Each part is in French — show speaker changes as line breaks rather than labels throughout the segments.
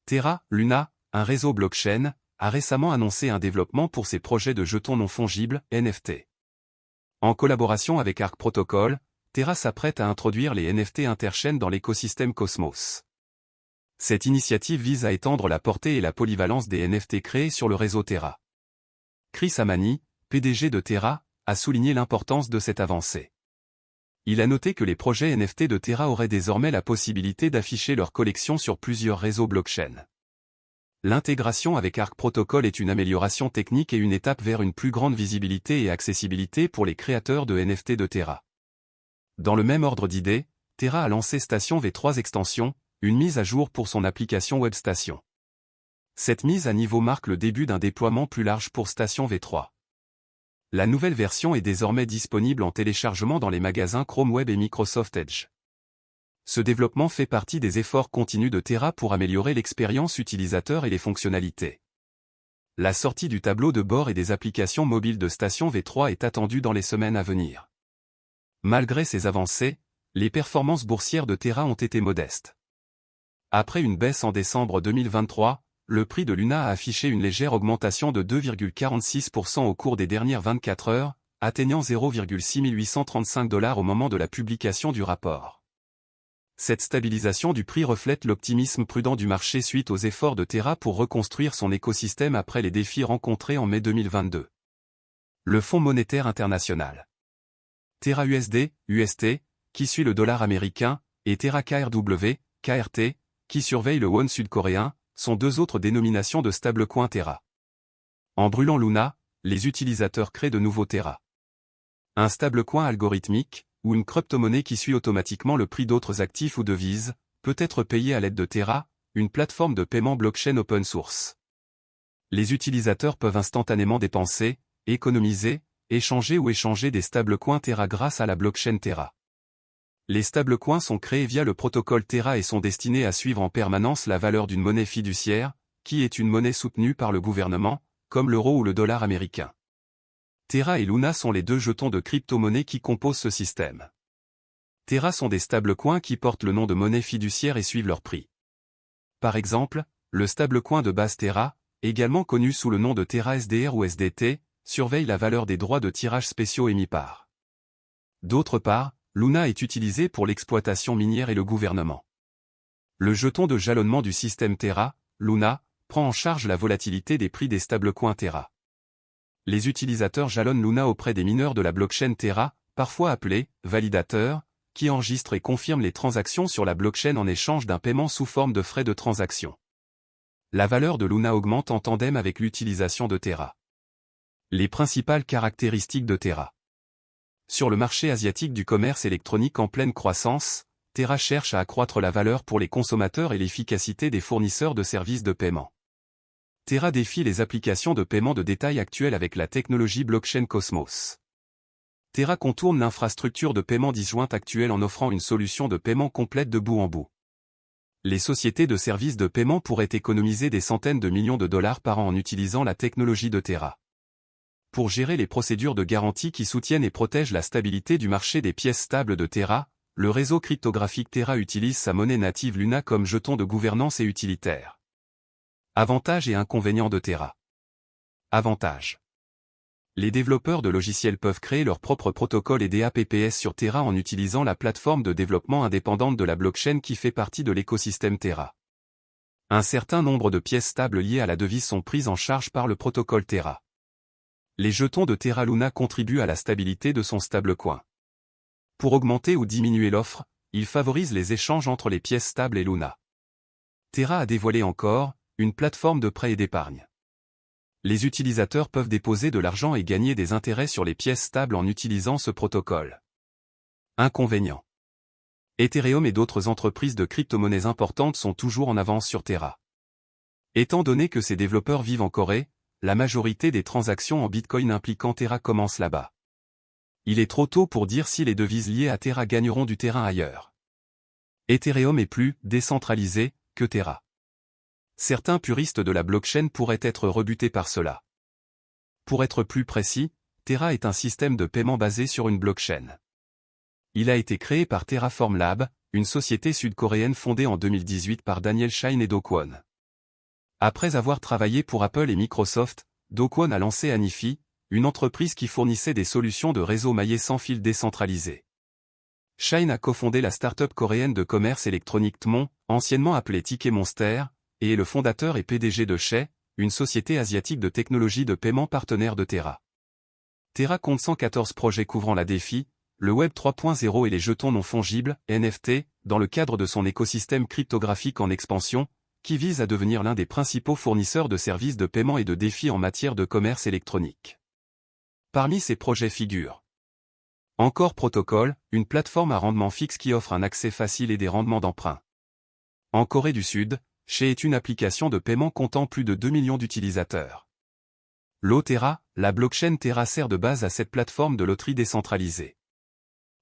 Terra, Luna, un réseau blockchain, a récemment annoncé un développement pour ses projets de jetons non fongibles, NFT. En collaboration avec Arc Protocol, Terra s'apprête à introduire les NFT interchaînes dans l'écosystème Cosmos. Cette initiative vise à étendre la portée et la polyvalence des NFT créés sur le réseau Terra. Chris Amani, PDG de Terra, a souligné l'importance de cette avancée. Il a noté que les projets NFT de Terra auraient désormais la possibilité d'afficher leur collection sur plusieurs réseaux blockchain. L'intégration avec Arc Protocol est une amélioration technique et une étape vers une plus grande visibilité et accessibilité pour les créateurs de NFT de Terra. Dans le même ordre d'idées, Terra a lancé Station V3 Extension, une mise à jour pour son application WebStation. Cette mise à niveau marque le début d'un déploiement plus large pour Station V3. La nouvelle version est désormais disponible en téléchargement dans les magasins Chrome Web et Microsoft Edge. Ce développement fait partie des efforts continus de Terra pour améliorer l'expérience utilisateur et les fonctionnalités. La sortie du tableau de bord et des applications mobiles de Station V3 est attendue dans les semaines à venir. Malgré ces avancées, les performances boursières de Terra ont été modestes. Après une baisse en décembre 2023, le prix de Luna a affiché une légère augmentation de 2,46% au cours des dernières 24 heures, atteignant 0,6835 $ au moment de la publication du rapport. Cette stabilisation du prix reflète l'optimisme prudent du marché suite aux efforts de Terra pour reconstruire son écosystème après les défis rencontrés en mai 2022. Le Fonds monétaire international. Terra USD, UST, qui suit le dollar américain, et Terra KRW, KRT, qui surveille le won sud-coréen, sont deux autres dénominations de stablecoin Terra. En brûlant Luna, les utilisateurs créent de nouveaux Terra. Un stablecoin algorithmique, ou une crypto-monnaie qui suit automatiquement le prix d'autres actifs ou devises, peut être payé à l'aide de Terra, une plateforme de paiement blockchain open source. Les utilisateurs peuvent instantanément dépenser, économiser, échanger ou échanger des stablecoins Terra grâce à la blockchain Terra. Les stablecoins sont créés via le protocole Terra et sont destinés à suivre en permanence la valeur d'une monnaie fiduciaire, qui est une monnaie soutenue par le gouvernement, comme l'euro ou le dollar américain. Terra et Luna sont les deux jetons de crypto-monnaie qui composent ce système. Terra sont des stablecoins qui portent le nom de monnaie fiduciaire et suivent leur prix. Par exemple, le stablecoin de base Terra, également connu sous le nom de Terra SDR ou SDT, surveille la valeur des droits de tirage spéciaux émis par. D'autre part, Luna est utilisé pour l'exploitation minière et le gouvernement. Le jeton de jalonnement du système Terra, Luna, prend en charge la volatilité des prix des stablecoins Terra. Les utilisateurs jalonnent Luna auprès des mineurs de la blockchain Terra, parfois appelés validateurs, qui enregistrent et confirment les transactions sur la blockchain en échange d'un paiement sous forme de frais de transaction. La valeur de Luna augmente en tandem avec l'utilisation de Terra. Les principales caractéristiques de Terra. Sur le marché asiatique du commerce électronique en pleine croissance, Terra cherche à accroître la valeur pour les consommateurs et l'efficacité des fournisseurs de services de paiement. Terra défie les applications de paiement de détail actuelles avec la technologie blockchain Cosmos. Terra contourne l'infrastructure de paiement disjointe actuelle en offrant une solution de paiement complète de bout en bout. Les sociétés de services de paiement pourraient économiser des centaines de millions de dollars par an en utilisant la technologie de Terra. Pour gérer les procédures de garantie qui soutiennent et protègent la stabilité du marché des pièces stables de Terra, le réseau cryptographique Terra utilise sa monnaie native Luna comme jeton de gouvernance et utilitaire. Avantages et inconvénients de Terra. Avantages. Les développeurs de logiciels peuvent créer leur propre protocole et DApps sur Terra en utilisant la plateforme de développement indépendante de la blockchain qui fait partie de l'écosystème Terra. Un certain nombre de pièces stables liées à la devise sont prises en charge par le protocole Terra. Les jetons de Terra Luna contribuent à la stabilité de son stablecoin. Pour augmenter ou diminuer l'offre, il favorise les échanges entre les pièces stables et Luna. Terra a dévoilé encore une plateforme de prêt et d'épargne. Les utilisateurs peuvent déposer de l'argent et gagner des intérêts sur les pièces stables en utilisant ce protocole. Inconvénients. Ethereum et d'autres entreprises de crypto-monnaies importantes sont toujours en avance sur Terra. Étant donné que ces développeurs vivent en Corée, la majorité des transactions en Bitcoin impliquant Terra commencent là-bas. Il est trop tôt pour dire si les devises liées à Terra gagneront du terrain ailleurs. Ethereum est plus décentralisé que Terra. Certains puristes de la blockchain pourraient être rebutés par cela. Pour être plus précis, Terra est un système de paiement basé sur une blockchain. Il a été créé par Terraform Lab, une société sud-coréenne fondée en 2018 par Daniel Shine et Do Kwon. Après avoir travaillé pour Apple et Microsoft, Do Kwon a lancé Anifi, une entreprise qui fournissait des solutions de réseau maillé sans fil décentralisé. Shine a cofondé la start-up coréenne de commerce électronique Tmon, anciennement appelée Ticket Monster, et est le fondateur et PDG de Shay, une société asiatique de technologie de paiement partenaire de Terra. Terra compte 114 projets couvrant la DeFi, le Web 3.0 et les jetons non fongibles, NFT, dans le cadre de son écosystème cryptographique en expansion, qui vise à devenir l'un des principaux fournisseurs de services de paiement et de DeFi en matière de commerce électronique. Parmi ces projets figurent Encore Protocol, une plateforme à rendement fixe qui offre un accès facile et des rendements d'emprunt. En Corée du Sud, Shay est une application de paiement comptant plus de 2 millions d'utilisateurs. Terra, la blockchain Terra sert de base à cette plateforme de loterie décentralisée.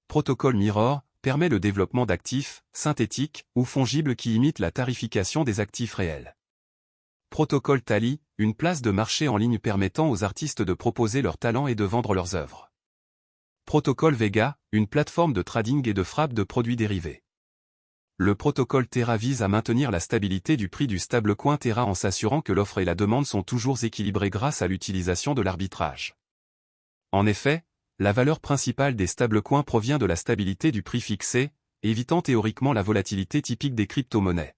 Protocol Mirror permet le développement d'actifs, synthétiques ou fongibles qui imitent la tarification des actifs réels. Protocol Tally, une place de marché en ligne permettant aux artistes de proposer leurs talents et de vendre leurs œuvres. Protocol Vega, une plateforme de trading et de frappe de produits dérivés. Le protocole Terra vise à maintenir la stabilité du prix du stablecoin Terra en s'assurant que l'offre et la demande sont toujours équilibrées grâce à l'utilisation de l'arbitrage. En effet, la valeur principale des stablecoins provient de la stabilité du prix fixé, évitant théoriquement la volatilité typique des crypto-monnaies.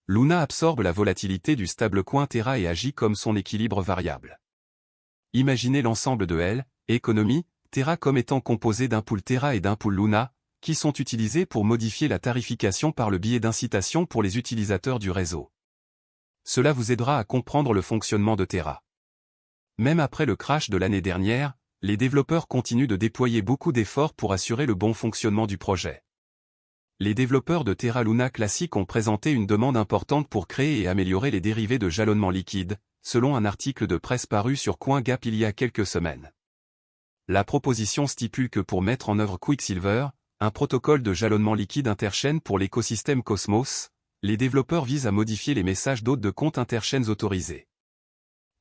Luna absorbe la volatilité du stablecoin Terra et agit comme son équilibre variable. Imaginez l'ensemble de L, économie, Terra comme étant composé d'un pool Terra et d'un pool Luna, qui sont utilisés pour modifier la tarification par le biais d'incitations pour les utilisateurs du réseau. Cela vous aidera à comprendre le fonctionnement de Terra. Même après le crash de l'année dernière, les développeurs continuent de déployer beaucoup d'efforts pour assurer le bon fonctionnement du projet. Les développeurs de Terra Luna Classic ont présenté une demande importante pour créer et améliorer les dérivés de jalonnement liquide, selon un article de presse paru sur CoinGap il y a quelques semaines. La proposition stipule que pour mettre en œuvre Quicksilver, un protocole de jalonnement liquide interchaîne pour l'écosystème Cosmos, les développeurs visent à modifier les messages d'hôtes de compte interchaînes autorisés.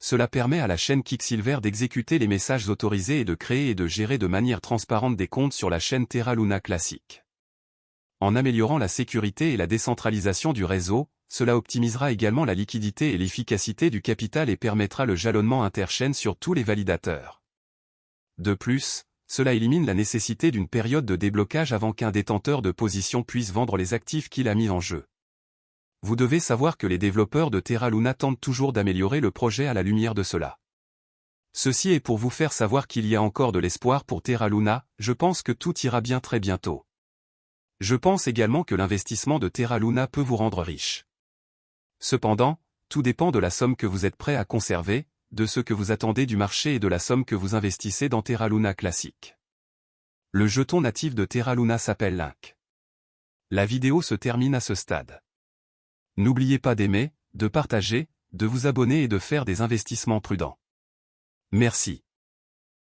Cela permet à la chaîne Quicksilver d'exécuter les messages autorisés et de créer et de gérer de manière transparente des comptes sur la chaîne Terra Luna Classic. En améliorant la sécurité et la décentralisation du réseau, cela optimisera également la liquidité et l'efficacité du capital et permettra le jalonnement interchaîne sur tous les validateurs. De plus, cela élimine la nécessité d'une période de déblocage avant qu'un détenteur de position puisse vendre les actifs qu'il a mis en jeu. Vous devez savoir que les développeurs de Terra Luna tentent toujours d'améliorer le projet à la lumière de cela. Ceci est pour vous faire savoir qu'il y a encore de l'espoir pour Terra Luna, je pense que tout ira bien très bientôt. Je pense également que l'investissement de Terra Luna peut vous rendre riche. Cependant, tout dépend de la somme que vous êtes prêt à conserver, de ce que vous attendez du marché et de la somme que vous investissez dans Terra Luna Classic. Le jeton natif de Terra Luna s'appelle Link. La vidéo se termine à ce stade. N'oubliez pas d'aimer, de partager, de vous abonner et de faire des investissements prudents. Merci.